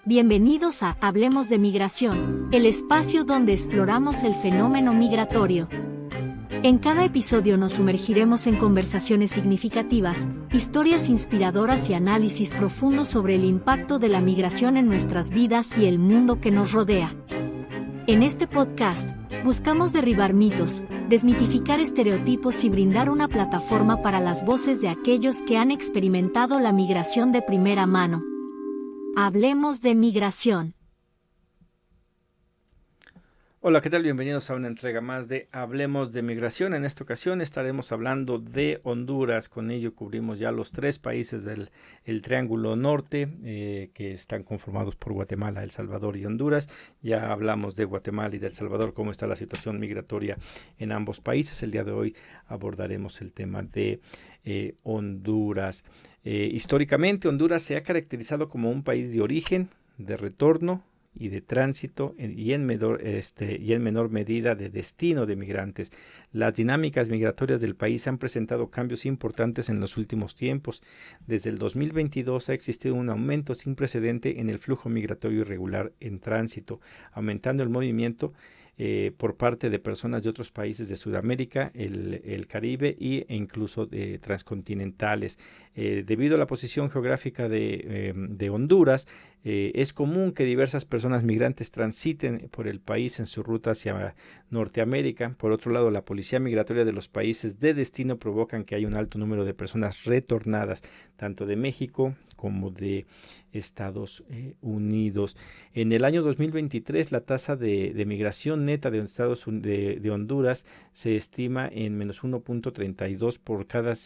Bienvenidos a Hablemos de Migración, el espacio donde exploramos el fenómeno migratorio. En cada episodio nos sumergiremos en conversaciones significativas, historias inspiradoras y análisis profundos sobre el impacto de la migración en nuestras vidas y el mundo que nos rodea. En este podcast, buscamos derribar mitos, desmitificar estereotipos y brindar una plataforma para las voces de aquellos que han experimentado la migración de primera mano. Hablemos de migración. Hola, ¿qué tal? Bienvenidos a una entrega más de Hablemos de Migración. En esta ocasión estaremos hablando de Honduras. Con ello cubrimos ya los tres países del Triángulo Norte que están conformados por Guatemala, El Salvador y Honduras. Ya hablamos de Guatemala y de El Salvador, cómo está la situación migratoria en ambos países. El día de hoy abordaremos el tema de Honduras. Históricamente, Honduras se ha caracterizado como un país de origen, de retorno y de tránsito y en menor medida de destino de migrantes. Las dinámicas migratorias del país han presentado cambios importantes en los últimos tiempos. Desde el 2022 ha existido un aumento sin precedente en el flujo migratorio irregular en tránsito, aumentando el movimiento por parte de personas de otros países de Sudamérica, el Caribe e incluso de transcontinentales. Debido a la posición geográfica de Honduras, es común que diversas personas migrantes transiten por el país en su ruta hacia Norteamérica. Por otro lado, la policía migratoria de los países de destino provocan que haya un alto número de personas retornadas, tanto de México como de Estados Unidos. En el año 2023, la tasa de migración neta de Honduras se estima en menos 1.32 por cada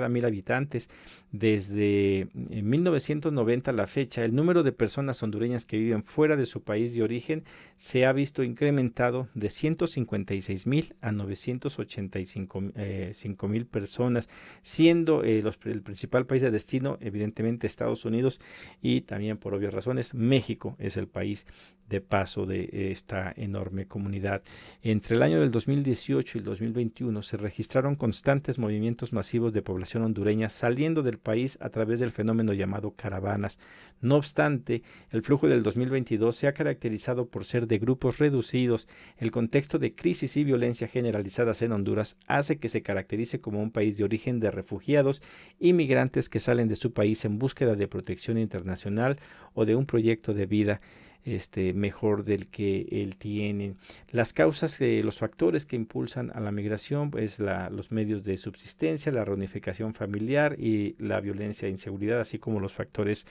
1,000 habitantes. Desde 1990 a la fecha, el número de personas hondureñas que viven fuera de su país de origen se ha visto incrementado de 156,000 a 985,000 personas, siendo el principal país de destino, evidentemente, Estados Unidos, y también, por obvias razones, México es el país de paso de esta enorme comunidad. Entre el año del 2018 y el 2021 se registraron constantes movimientos masivos de población hondureña saliendo del país a través del fenómeno llamado caravanas. No obstante, el flujo del 2022 se ha caracterizado por ser de grupos reducidos. El contexto de crisis y violencia generalizadas en Honduras hace que se caracterice como un país de origen de refugiados y migrantes que salen de su país en búsqueda de protección internacional o de un proyecto de vida mejor del que él tiene. Las causas, los factores que impulsan a la migración es los medios de subsistencia, la reunificación familiar y la violencia e inseguridad, así como los factores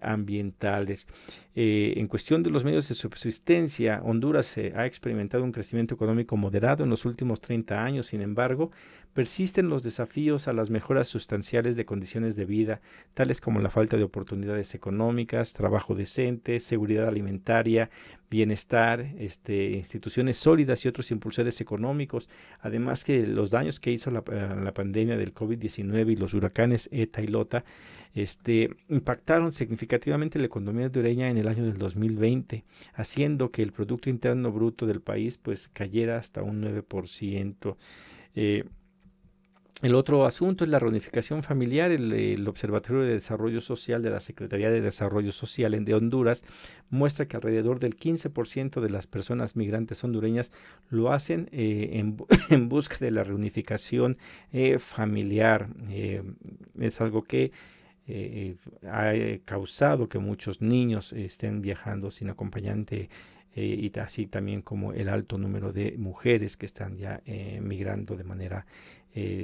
ambientales. En cuestión de los medios de subsistencia, Honduras ha experimentado un crecimiento económico moderado en los últimos 30 años. Sin embargo, persisten los desafíos a las mejoras sustanciales de condiciones de vida, tales como la falta de oportunidades económicas, trabajo decente, seguridad alimentaria, bienestar, instituciones sólidas y otros impulsores económicos. Además, que los daños que hizo la pandemia del COVID-19 y los huracanes ETA y LOTA impactaron significativamente la economía hondureña en el año del 2020, haciendo que el Producto Interno Bruto del país cayera hasta un 9%. El otro asunto es la reunificación familiar. El Observatorio de Desarrollo Social de la Secretaría de Desarrollo Social de Honduras muestra que alrededor del 15% de las personas migrantes hondureñas lo hacen en busca de la reunificación familiar. Es algo que ha causado que muchos niños estén viajando sin acompañante, y así también como el alto número de mujeres que están ya migrando de manera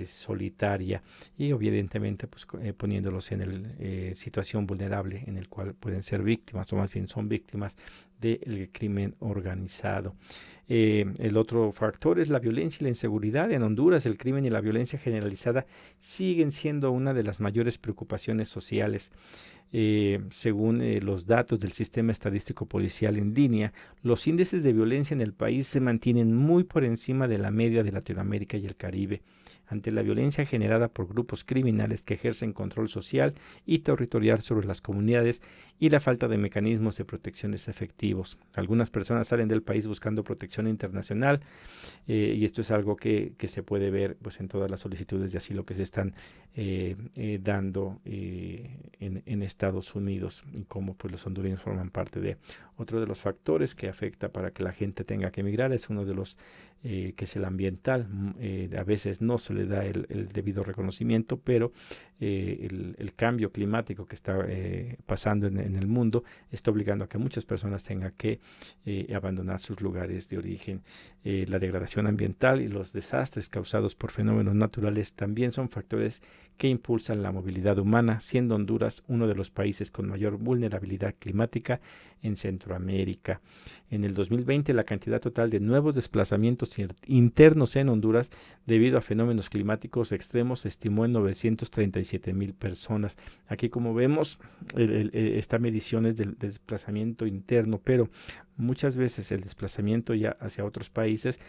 solitaria y evidentemente poniéndolos en situación vulnerable en el cual pueden ser víctimas, o más bien son víctimas del crimen organizado. El otro factor es la violencia y la inseguridad. En Honduras, el crimen y la violencia generalizada siguen siendo una de las mayores preocupaciones sociales. Según los datos del Sistema Estadístico Policial en línea, los índices de violencia en el país se mantienen muy por encima de la media de Latinoamérica y el Caribe. Ante la violencia generada por grupos criminales que ejercen control social y territorial sobre las comunidades y la falta de mecanismos de protecciones efectivos. Algunas personas salen del país buscando protección internacional, y esto es algo que se puede ver en todas las solicitudes de asilo que se están dando en Estados Unidos y cómo pues los hondureños forman parte de otro de los factores que afecta para que la gente tenga que emigrar. Es uno de los que es el ambiental. A veces no se le da el debido reconocimiento, pero el cambio climático que está pasando en el mundo está obligando a que muchas personas tengan que abandonar sus lugares de origen. La degradación ambiental y los desastres causados por fenómenos naturales también son factores que impulsan la movilidad humana, siendo Honduras uno de los países con mayor vulnerabilidad climática en Centroamérica. En el 2020, la cantidad total de nuevos desplazamientos internos en Honduras debido a fenómenos climáticos extremos se estimó en 937,000 personas. Aquí, como vemos, esta medición es del desplazamiento interno, pero muchas veces el desplazamiento ya hacia otros países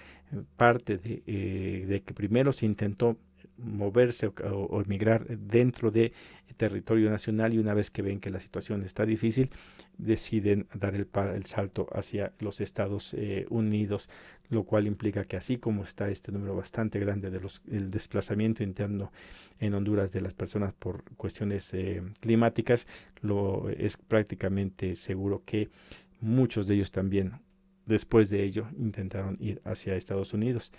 parte de que primero se intentó moverse o emigrar dentro de territorio nacional, y una vez que ven que la situación está difícil, deciden dar el salto hacia los Estados Unidos, lo cual implica que así como está este número bastante grande del desplazamiento interno en Honduras de las personas por cuestiones climáticas, es prácticamente seguro que muchos de ellos también después de ello intentaron ir hacia Estados Unidos.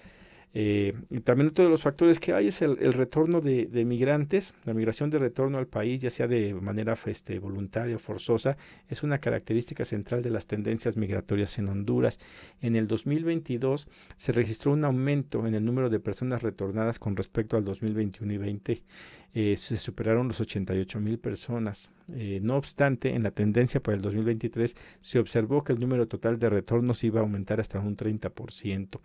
Y también otro de los factores que hay es el retorno de migrantes. La migración de retorno al país, ya sea de manera voluntaria o forzosa, es una característica central de las tendencias migratorias en Honduras. En el 2022 se registró un aumento en el número de personas retornadas con respecto al 2021 y 20. Se superaron los 88,000 personas. No obstante, en la tendencia para el 2023 se observó que el número total de retornos iba a aumentar hasta un 30%.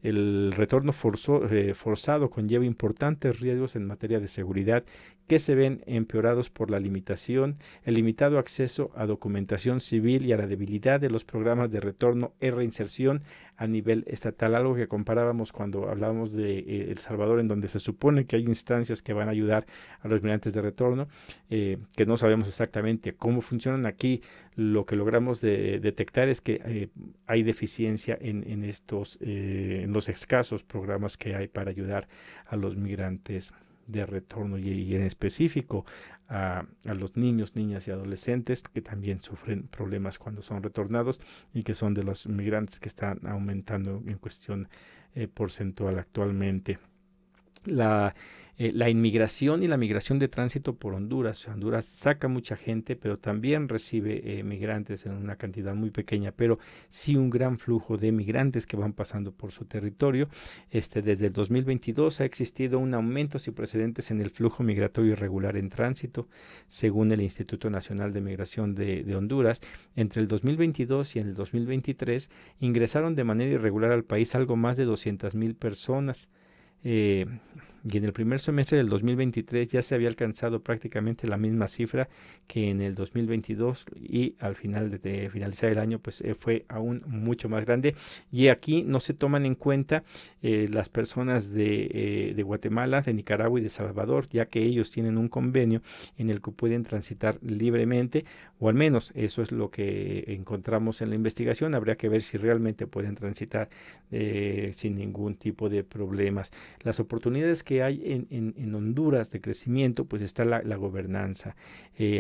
El retorno forzado conlleva importantes riesgos en materia de seguridad que se ven empeorados por el limitado acceso a documentación civil y a la debilidad de los programas de retorno y reinserción a nivel estatal, algo que comparábamos cuando hablábamos de El Salvador, en donde se supone que hay instancias que van a ayudar a los migrantes de retorno, que no sabemos exactamente cómo funcionan. Aquí lo que logramos detectar es que hay deficiencia en los escasos programas que hay para ayudar a los migrantes de retorno y en específico a los niños, niñas y adolescentes que también sufren problemas cuando son retornados y que son de los migrantes que están aumentando en cuestión porcentual actualmente. La inmigración y la migración de tránsito por Honduras. Honduras saca mucha gente, pero también recibe migrantes en una cantidad muy pequeña, pero sí un gran flujo de migrantes que van pasando por su territorio. Desde el 2022 ha existido un aumento sin precedentes en el flujo migratorio irregular en tránsito, según el Instituto Nacional de Migración de Honduras. Entre el 2022 y el 2023 ingresaron de manera irregular al país algo más de 200,000 personas. Y en el primer semestre del 2023 ya se había alcanzado prácticamente la misma cifra que en el 2022, y al final de finalizar el año pues fue aún mucho más grande. Y aquí no se toman en cuenta las personas de Guatemala, de Nicaragua y de Salvador, ya que ellos tienen un convenio en el que pueden transitar libremente, o al menos eso es lo que encontramos en la investigación. Habría que ver si realmente pueden transitar sin ningún tipo de problemas. Las oportunidades que hay en Honduras de crecimiento, pues está la gobernanza.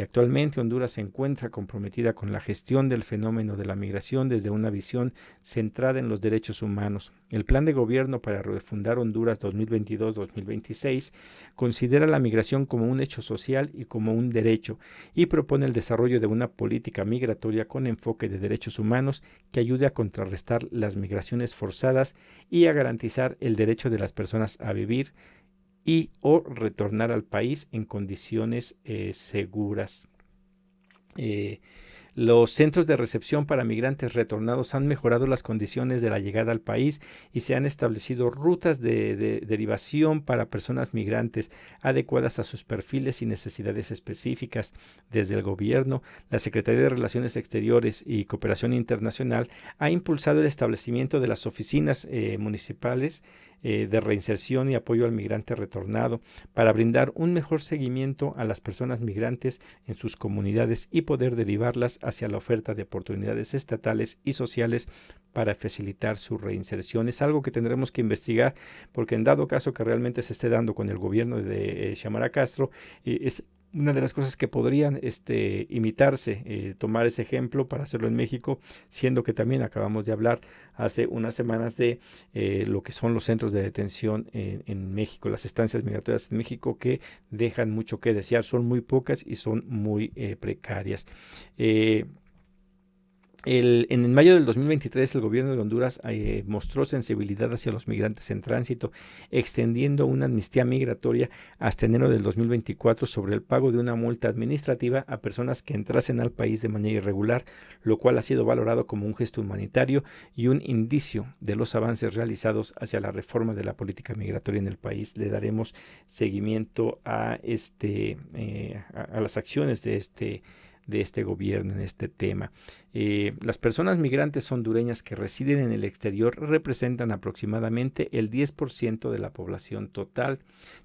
Actualmente Honduras se encuentra comprometida con la gestión del fenómeno de la migración desde una visión centrada en los derechos humanos. El plan de gobierno para refundar Honduras 2022-2026 considera la migración como un hecho social y como un derecho, y propone el desarrollo de una política migratoria con enfoque de derechos humanos que ayude a contrarrestar las migraciones forzadas y a garantizar el derecho de las personas a vivir y o retornar al país en condiciones seguras. Los centros de recepción para migrantes retornados han mejorado las condiciones de la llegada al país y se han establecido rutas de derivación para personas migrantes adecuadas a sus perfiles y necesidades específicas. Desde el gobierno, la Secretaría de Relaciones Exteriores y Cooperación Internacional ha impulsado el establecimiento de las oficinas municipales de reinserción y apoyo al migrante retornado para brindar un mejor seguimiento a las personas migrantes en sus comunidades y poder derivarlas hacia la oferta de oportunidades estatales y sociales para facilitar su reinserción. Es algo que tendremos que investigar, porque en dado caso que realmente se esté dando con el gobierno de Xiomara Castro, es una de las cosas que podrían imitarse, tomar ese ejemplo para hacerlo en México, siendo que también acabamos de hablar hace unas semanas de lo que son los centros de detención en México, las estancias migratorias en México, que dejan mucho que desear, son muy pocas y son muy precarias. En el mayo del 2023 el gobierno de Honduras mostró sensibilidad hacia los migrantes en tránsito, extendiendo una amnistía migratoria hasta enero del 2024 sobre el pago de una multa administrativa a personas que entrasen al país de manera irregular, lo cual ha sido valorado como un gesto humanitario y un indicio de los avances realizados hacia la reforma de la política migratoria en el país. Le daremos seguimiento a las acciones de este gobierno en este tema. Las personas migrantes hondureñas que residen en el exterior representan aproximadamente el 10% de la población total,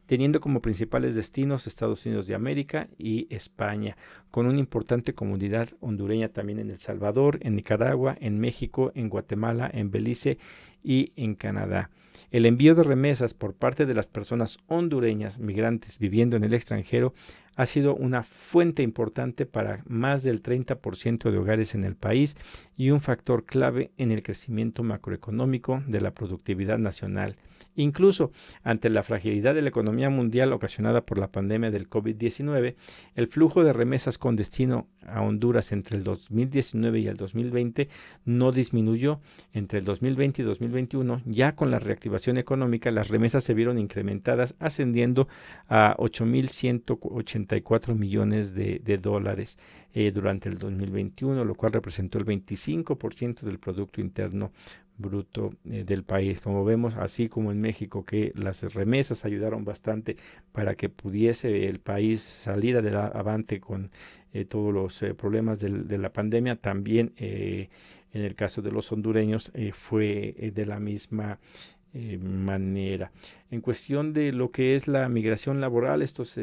teniendo como principales destinos Estados Unidos de América y España, con una importante comunidad hondureña también en El Salvador, en Nicaragua, en México, en Guatemala, en Belice y en Canadá. El envío de remesas por parte de las personas hondureñas migrantes viviendo en el extranjero ha sido una fuente importante para más del 30% de hogares en el país y un factor clave en el crecimiento macroeconómico de la productividad nacional. Incluso ante la fragilidad de la economía mundial ocasionada por la pandemia del COVID-19, el flujo de remesas con destino a Honduras entre el 2019 y el 2020 no disminuyó. Entre el 2020 y 2021, ya con la reactivación económica, las remesas se vieron incrementadas, ascendiendo a 8.184 millones de dólares durante el 2021, lo cual representó el 25% del Producto Interno Bruto del país. Como vemos, así como en México, que las remesas ayudaron bastante para que pudiese el país salir adelante con todos los problemas de la pandemia, también en el caso de los hondureños fue de la misma manera. En cuestión de lo que es la migración laboral, estos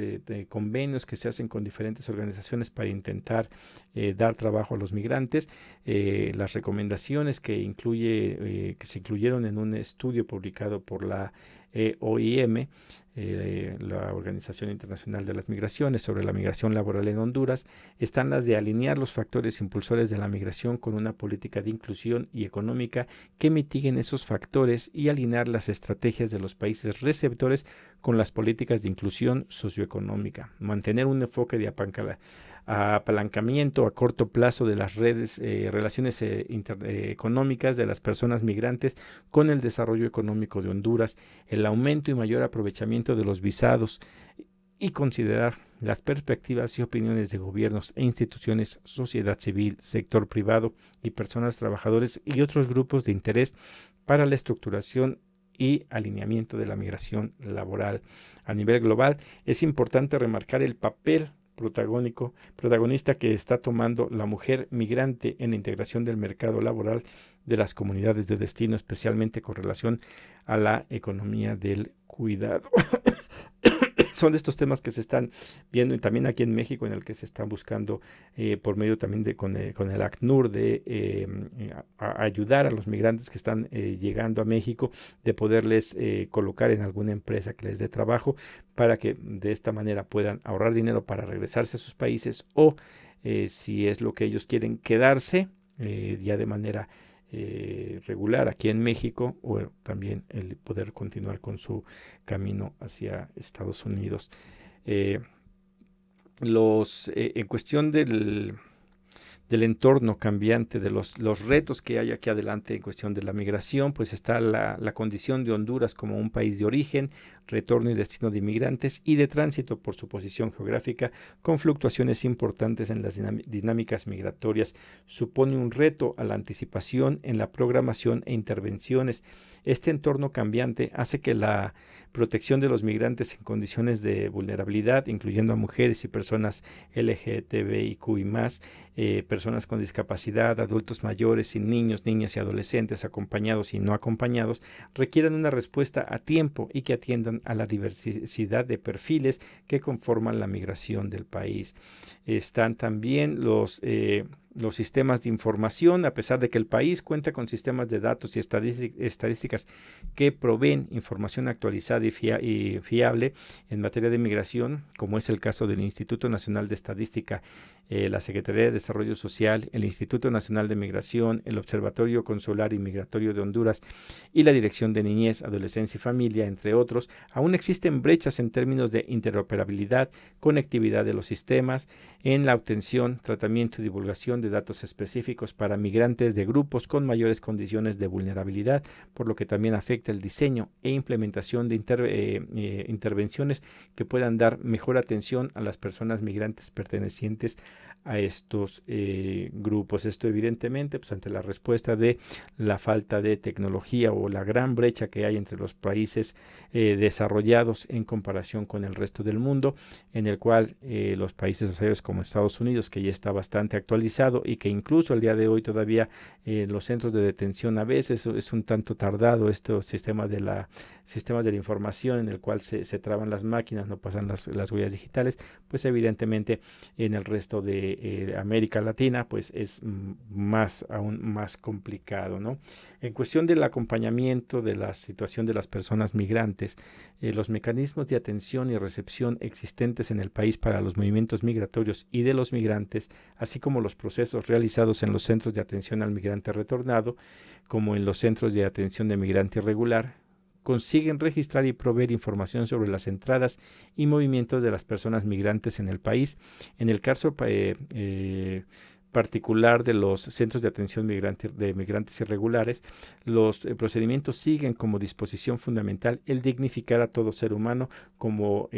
convenios que se hacen con diferentes organizaciones para intentar dar trabajo a los migrantes, las recomendaciones que se incluyeron en un estudio publicado por la OIM, la Organización Internacional de las Migraciones, sobre la migración laboral en Honduras, están las de alinear los factores impulsores de la migración con una política de inclusión y económica que mitiguen esos factores y alinear las estrategias de los países receptores con las políticas de inclusión socioeconómica, mantener un enfoque de apalancamiento a corto plazo de las relaciones económicas de las personas migrantes con el desarrollo económico de Honduras, el aumento y mayor aprovechamiento de los visados y considerar las perspectivas y opiniones de gobiernos e instituciones, sociedad civil, sector privado y personas trabajadores y otros grupos de interés para la estructuración y alineamiento de la migración laboral. A nivel global, es importante remarcar el papel protagonista que está tomando la mujer migrante en la integración del mercado laboral de las comunidades de destino, especialmente con relación a la economía del cuidado. Son de estos temas que se están viendo y también aquí en México, en el que se están buscando por medio también con el ACNUR de ayudar a los migrantes que están llegando a México, de poderles colocar en alguna empresa que les dé trabajo, para que de esta manera puedan ahorrar dinero para regresarse a sus países, o si es lo que ellos quieren, quedarse ya de manera regular aquí en México, o también el poder continuar con su camino hacia Estados Unidos. En cuestión del entorno cambiante, de los retos que hay aquí adelante en cuestión de la migración, pues está la condición de Honduras como un país de origen, retorno y destino de inmigrantes y de tránsito por su posición geográfica, con fluctuaciones importantes en las dinámicas migratorias. Supone un reto a la anticipación en la programación e intervenciones. Este entorno cambiante hace que la protección de los migrantes en condiciones de vulnerabilidad, incluyendo a mujeres y personas LGTBIQ y más, personas con discapacidad, adultos mayores y niños, niñas y adolescentes acompañados y no acompañados, requieran una respuesta a tiempo y que atiendan a la diversidad de perfiles que conforman la migración del país. Están también los sistemas de información, a pesar de que el país cuenta con sistemas de datos y estadísticas que proveen información actualizada y fiable en materia de migración, como es el caso del Instituto Nacional de Estadística, la Secretaría de Desarrollo Social, el Instituto Nacional de Migración, el Observatorio Consular y Migratorio de Honduras y la Dirección de Niñez, Adolescencia y Familia, entre otros. Aún existen brechas en términos de interoperabilidad, conectividad de los sistemas, en la obtención, tratamiento y divulgación de datos específicos para migrantes de grupos con mayores condiciones de vulnerabilidad, por lo que también afecta el diseño e implementación de intervenciones que puedan dar mejor atención a las personas migrantes pertenecientes a estos grupos. Esto evidentemente pues ante la respuesta de la falta de tecnología o la gran brecha que hay entre los países desarrollados en comparación con el resto del mundo, en el cual los países desarrollados como Estados Unidos, que ya está bastante actualizado y que incluso al día de hoy todavía los centros de detención a veces es un tanto tardado estos sistemas de la información en el cual se traban las máquinas, no pasan las huellas digitales, pues evidentemente en el resto de América Latina pues es aún más complicado, ¿no? En cuestión del acompañamiento de la situación de las personas migrantes, los mecanismos de atención y recepción existentes en el país para los movimientos migratorios y de los migrantes, así como los procesos realizados en los centros de atención al migrante retornado, como en los centros de atención de migrante irregular, consiguen registrar y proveer información sobre las entradas y movimientos de las personas migrantes en el país. En el caso particular de los centros de atención de migrantes irregulares, los procedimientos siguen como disposición fundamental el dignificar a todo ser humano como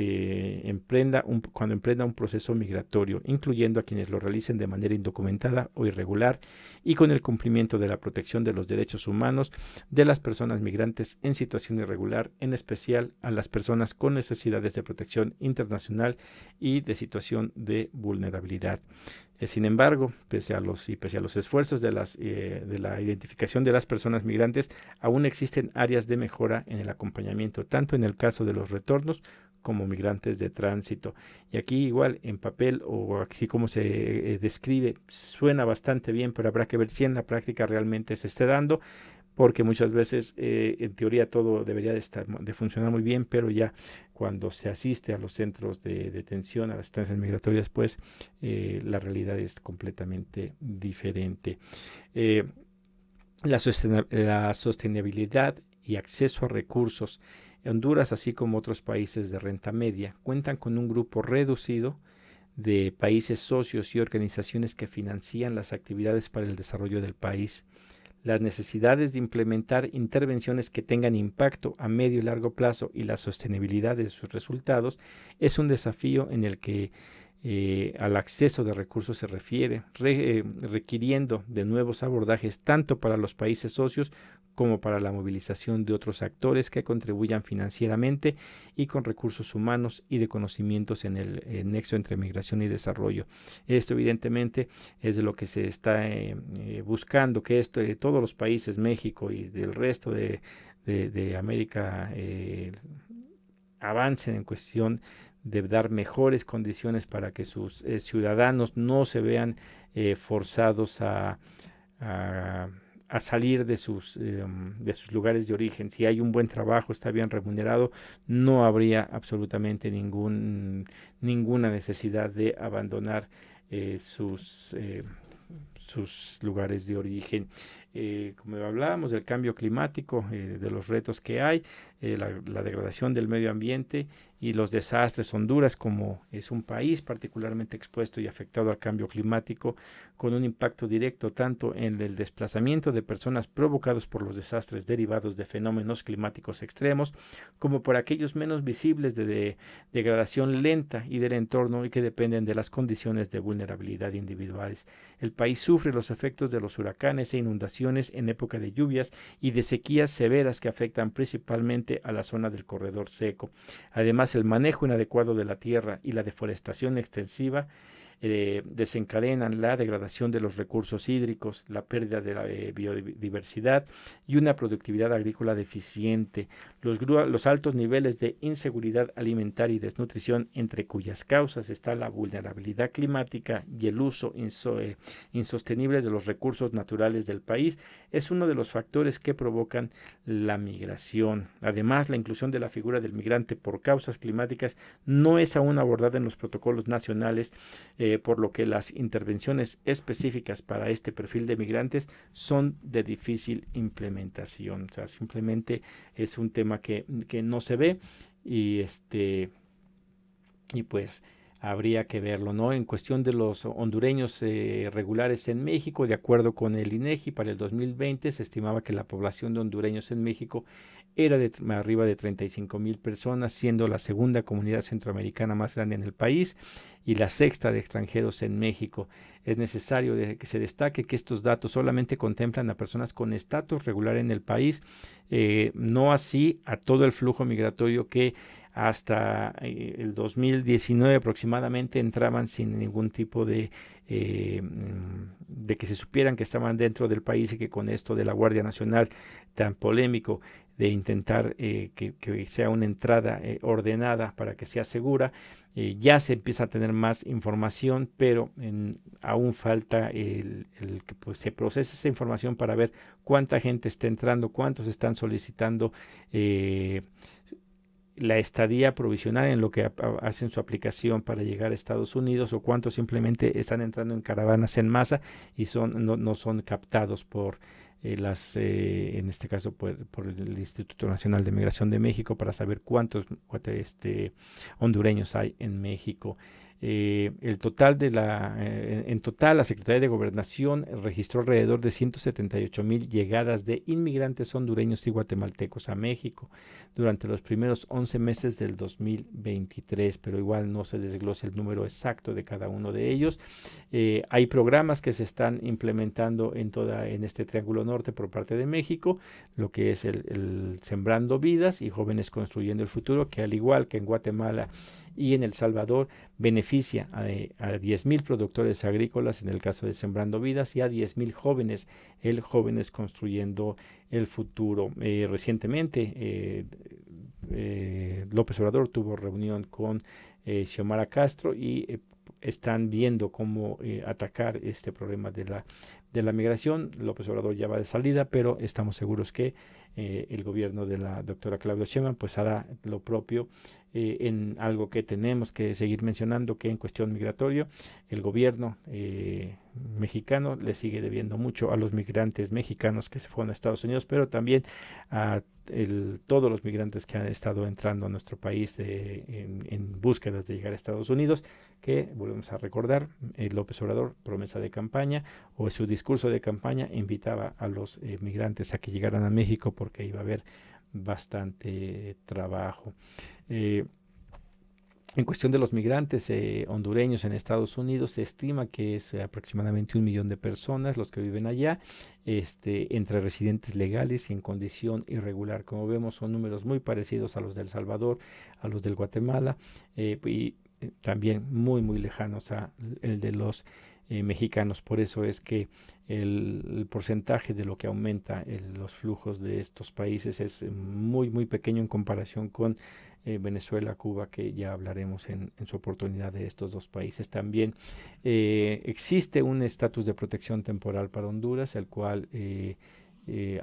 cuando emprenda un proceso migratorio, incluyendo a quienes lo realicen de manera indocumentada o irregular, y con el cumplimiento de la protección de los derechos humanos de las personas migrantes en situación irregular, en especial a las personas con necesidades de protección internacional y de situación de vulnerabilidad. Sin embargo, pese a los esfuerzos de la identificación de las personas migrantes, aún existen áreas de mejora en el acompañamiento, tanto en el caso de los retornos como migrantes de tránsito. Y aquí igual en papel o así como se describe, suena bastante bien, pero habrá que ver si en la práctica realmente se esté dando, porque muchas veces en teoría todo debería de funcionar muy bien, pero ya cuando se asiste a los centros de detención, a las estancias migratorias, pues la realidad es completamente diferente. La sostenibilidad y acceso a recursos. Honduras, así como otros países de renta media, cuentan con un grupo reducido de países socios y organizaciones que financian las actividades para el desarrollo del país. Las necesidades de implementar intervenciones que tengan impacto a medio y largo plazo y la sostenibilidad de sus resultados es un desafío en el que al acceso de recursos se refiere, requiriendo de nuevos abordajes tanto para los países socios como para la movilización de otros actores que contribuyan financieramente y con recursos humanos y de conocimientos en el nexo entre migración y desarrollo. Esto evidentemente es de lo que se está buscando, que todos los países, México y del resto de América, avancen en cuestión de dar mejores condiciones para que sus ciudadanos no se vean forzados a salir de sus lugares de origen. Si hay un buen trabajo, está bien remunerado, no habría absolutamente ninguna necesidad de abandonar sus lugares de origen. Como hablábamos del cambio climático, de los retos que hay, la degradación del medio ambiente y los desastres. Honduras, como es un país particularmente expuesto y afectado al cambio climático, con un impacto directo tanto en el desplazamiento de personas provocados por los desastres derivados de fenómenos climáticos extremos, como por aquellos menos visibles de degradación lenta y del entorno y que dependen de las condiciones de vulnerabilidad individuales. El país sufre los efectos de los huracanes e inundaciones en época de lluvias y de sequías severas que afectan principalmente a la zona del corredor seco. Además, el manejo inadecuado de la tierra y la deforestación extensiva desencadenan la degradación de los recursos hídricos, la pérdida de la biodiversidad y una productividad agrícola deficiente. Los altos niveles de inseguridad alimentaria y desnutrición, entre cuyas causas está la vulnerabilidad climática y el uso insostenible de los recursos naturales del país, es uno de los factores que provocan la migración. Además, la inclusión de la figura del migrante por causas climáticas no es aún abordada en los protocolos nacionales, por lo que las intervenciones específicas para este perfil de migrantes son de difícil implementación. O sea, simplemente es un tema que no se ve y pues habría que verlo, ¿no? En cuestión de los hondureños regulares en México, de acuerdo con el INEGI, para el 2020 se estimaba que la población de hondureños en México era de arriba de 35,000 personas, siendo la segunda comunidad centroamericana más grande en el país y la sexta de extranjeros en México. Es necesario que se destaque que estos datos solamente contemplan a personas con estatus regular en el país, no así a todo el flujo migratorio que hasta el 2019 aproximadamente entraban sin ningún tipo de que se supieran que estaban dentro del país, y que con esto de la Guardia Nacional tan polémico de intentar que sea una entrada ordenada para que sea segura, ya se empieza a tener más información, pero aún falta el que pues, se procese esa información para ver cuánta gente está entrando, cuántos están solicitando la estadía provisional en lo que hacen su aplicación para llegar a Estados Unidos, o cuántos simplemente están entrando en caravanas en masa y no son captados por en este caso por el Instituto Nacional de Migración de México, para saber cuántos hondureños hay en México. En total la Secretaría de Gobernación registró alrededor de 178,000 llegadas de inmigrantes hondureños y guatemaltecos a México durante los primeros 11 meses del 2023, pero igual no se desglosa el número exacto de cada uno de ellos. Hay programas que se están implementando en este Triángulo Norte por parte de México, lo que es el Sembrando Vidas y Jóvenes Construyendo el Futuro, que al igual que en Guatemala y en El Salvador, beneficia a 10,000 productores agrícolas en el caso de Sembrando Vidas, y a 10,000 jóvenes, Jóvenes Construyendo el Futuro. Recientemente López Obrador tuvo reunión con Xiomara Castro y están viendo cómo atacar este problema de la migración. López Obrador ya va de salida, pero estamos seguros que el gobierno de la doctora Claudia Sheinbaum pues hará lo propio en algo que tenemos que seguir mencionando, que en cuestión migratoria el gobierno mexicano le sigue debiendo mucho a los migrantes mexicanos que se fueron a Estados Unidos, pero también a todos los migrantes que han estado entrando a nuestro país en búsquedas de llegar a Estados Unidos, que volvemos a recordar, López Obrador, promesa de campaña o su discurso de campaña, invitaba a los migrantes a que llegaran a México porque iba a haber bastante trabajo. En cuestión de los migrantes hondureños en Estados Unidos, se estima que es aproximadamente 1 millón de personas los que viven allá, entre residentes legales y en condición irregular. Como vemos, son números muy parecidos a los de El Salvador, a los del Guatemala, y también muy, muy lejanos a el de los mexicanos. Por eso es que el porcentaje de lo que aumenta los flujos de estos países es muy, muy pequeño en comparación con Venezuela, Cuba, que ya hablaremos en su oportunidad de estos dos países. También existe un estatus de protección temporal para Honduras, el cual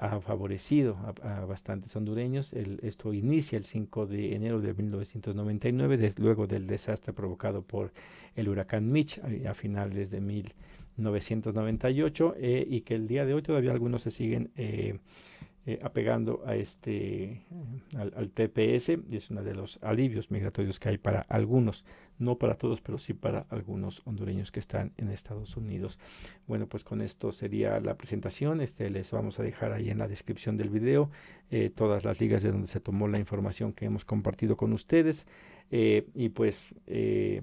ha favorecido a bastantes hondureños. Esto inicia el 5 de enero de 1999, luego del desastre provocado por el huracán Mitch a finales de 1998, y que el día de hoy todavía algunos se siguen apegando a al TPS, y es uno de los alivios migratorios que hay para algunos, no para todos, pero sí para algunos hondureños que están en Estados Unidos. Bueno, pues con esto sería la presentación. Les vamos a dejar ahí en la descripción del video todas las ligas de donde se tomó la información que hemos compartido con ustedes. Y pues,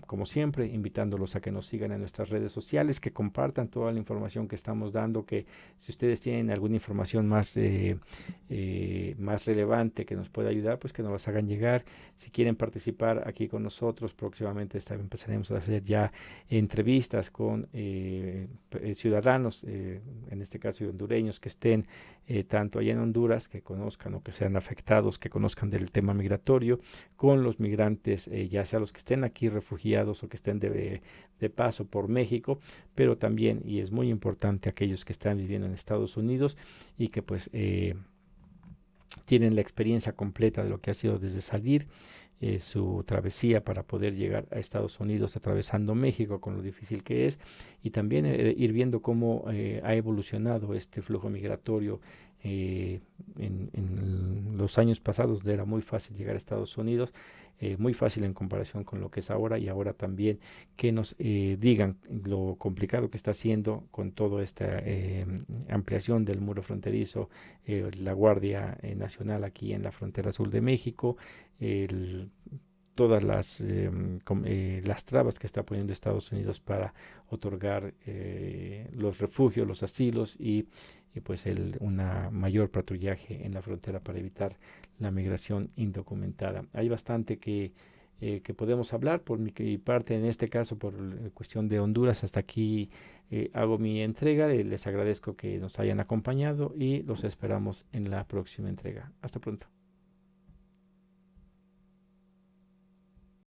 como siempre, invitándolos a que nos sigan en nuestras redes sociales, que compartan toda la información que estamos dando, que si ustedes tienen alguna información más relevante que nos pueda ayudar, pues que nos las hagan llegar. Si quieren participar aquí con nosotros, próximamente empezaremos a hacer ya entrevistas con ciudadanos, en este caso hondureños, que estén tanto allá en Honduras, que conozcan o que sean afectados, que conozcan del tema migratorio, con los migrantes, ya sea los que estén aquí refugiados o que estén de paso por México, pero también, y es muy importante, aquellos que están viviendo en Estados Unidos y que pues tienen la experiencia completa de lo que ha sido desde salir, su travesía para poder llegar a Estados Unidos atravesando México, con lo difícil que es, y también ir viendo cómo ha evolucionado este flujo migratorio. En los años pasados era muy fácil llegar a Estados Unidos, muy fácil en comparación con lo que es ahora, y ahora también que nos digan lo complicado que está siendo con toda esta ampliación del muro fronterizo, la Guardia Nacional aquí en la frontera sur de México, todas las trabas que está poniendo Estados Unidos para otorgar los refugios, los asilos y pues una mayor patrullaje en la frontera para evitar la migración indocumentada. Hay bastante que podemos hablar. Por mi parte, en este caso, por cuestión de Honduras, hasta aquí hago mi entrega. Les agradezco que nos hayan acompañado y los esperamos en la próxima entrega. Hasta pronto.